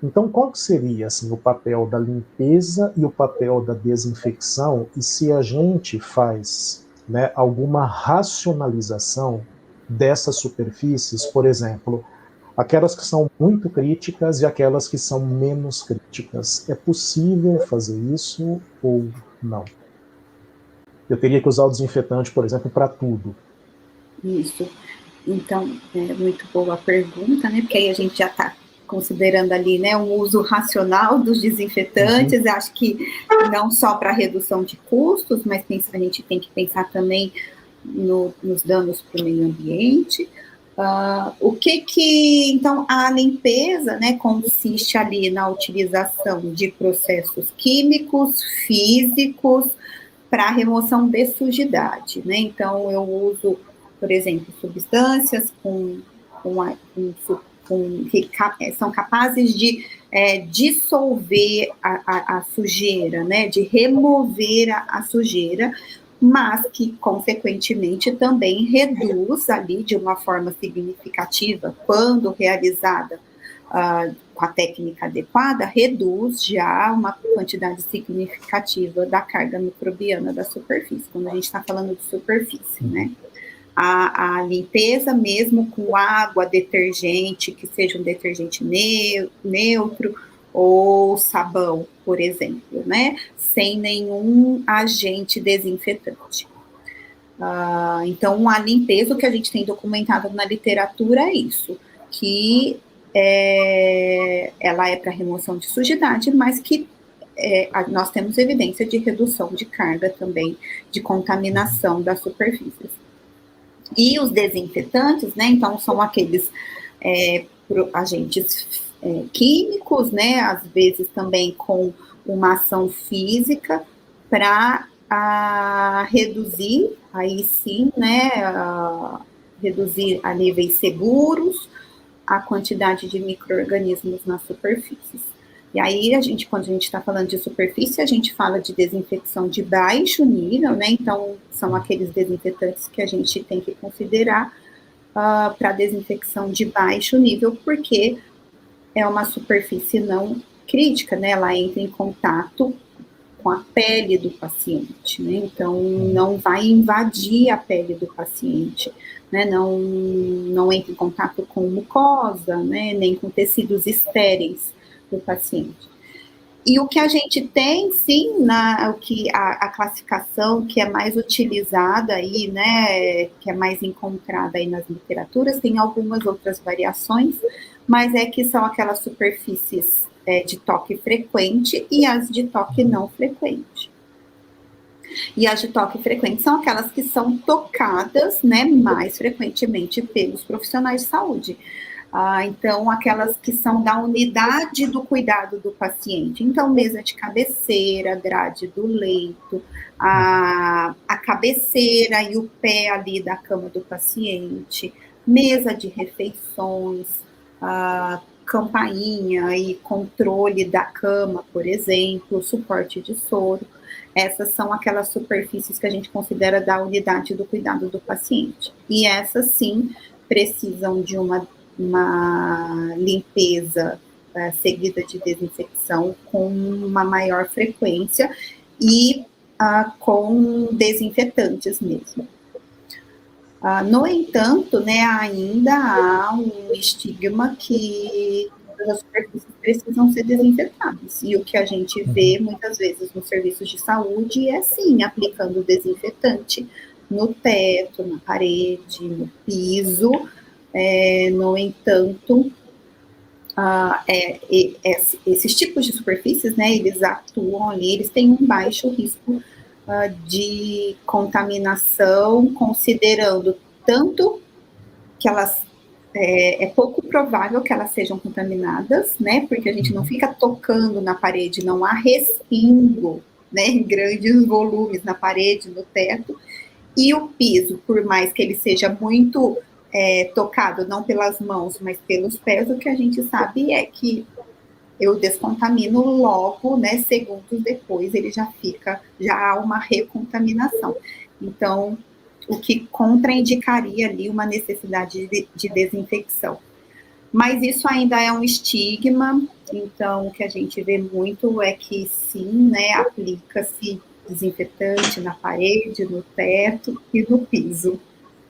Então, qual que seria assim, o papel da limpeza e o papel da desinfecção, e se a gente faz, né, alguma racionalização dessas superfícies, por exemplo, aquelas que são muito críticas e aquelas que são menos críticas? É possível fazer isso ou não? Eu teria que usar o desinfetante, por exemplo, para tudo. Isso. Então, é muito boa a pergunta, né? Porque aí a gente já está considerando ali, né, um uso racional dos desinfetantes. Uhum. Acho que não só para redução de custos, mas a gente tem que pensar também nos danos para o meio ambiente. Então, a limpeza, né, consiste ali na utilização de processos químicos, físicos, para a remoção de sujidade, né? Então, eu uso, por exemplo, substâncias que são capazes de dissolver a sujeira, né? De remover a sujeira, mas que, consequentemente, também reduz ali de uma forma significativa, quando realizada com a técnica adequada, reduz já uma quantidade significativa da carga microbiana da superfície, quando a gente está falando de superfície, né? A limpeza mesmo com água, detergente, que seja um detergente neutro, ou sabão, por exemplo, né? Sem nenhum agente desinfetante. Então, a limpeza, o que a gente tem documentado na literatura é isso, que ela é para remoção de sujidade, mas que nós temos evidência de redução de carga também, de contaminação das superfícies. E os desinfetantes, né, então, são aqueles agentes químicos, né, às vezes também com uma ação física, para reduzir, aí sim, né, reduzir a níveis seguros a quantidade de micro-organismos nas superfícies. E aí, quando a gente está falando de superfície, a gente fala de desinfecção de baixo nível, né? Então, são aqueles desinfetantes que a gente tem que considerar para desinfecção de baixo nível, porque é uma superfície não crítica, né? Ela entra em contato com a pele do paciente, né? Então, não vai invadir a pele do paciente, né? Não entra em contato com mucosa, né? Nem com tecidos estéreis do paciente. E o que a gente tem, sim, a classificação que é mais utilizada aí, né, que é mais encontrada aí nas literaturas, tem algumas outras variações, mas que são aquelas superfícies de toque frequente e as de toque não frequente. E as de toque frequente são aquelas que são tocadas, né, mais frequentemente pelos profissionais de saúde. Então, aquelas que são da unidade do cuidado do paciente. Então, mesa de cabeceira, grade do leito, a cabeceira e o pé ali da cama do paciente, mesa de refeições, campainha e controle da cama, por exemplo, suporte de soro. Essas são aquelas superfícies que a gente considera da unidade do cuidado do paciente. E essas, sim, precisam de uma limpeza seguida de desinfecção com uma maior frequência e com desinfetantes mesmo. No entanto, né, ainda há um estigma que todas as superfícies precisam ser desinfetadas. E o que a gente vê muitas vezes nos serviços de saúde é, sim, aplicando desinfetante no teto, na parede, no piso. No entanto, esses tipos de superfícies, né, eles atuam ali, eles têm um baixo risco de contaminação, considerando tanto que elas é pouco provável que elas sejam contaminadas, né, porque a gente não fica tocando na parede, não há respingo, né, em grandes volumes na parede, no teto, e o piso, por mais que ele seja muito tocado, não pelas mãos, mas pelos pés, o que a gente sabe é que eu descontamino logo, né, segundos depois, ele já há uma recontaminação. Então, o que contraindicaria ali uma necessidade de desinfecção. Mas isso ainda é um estigma, então o que a gente vê muito é que sim, né, aplica-se desinfetante na parede, no teto e no piso.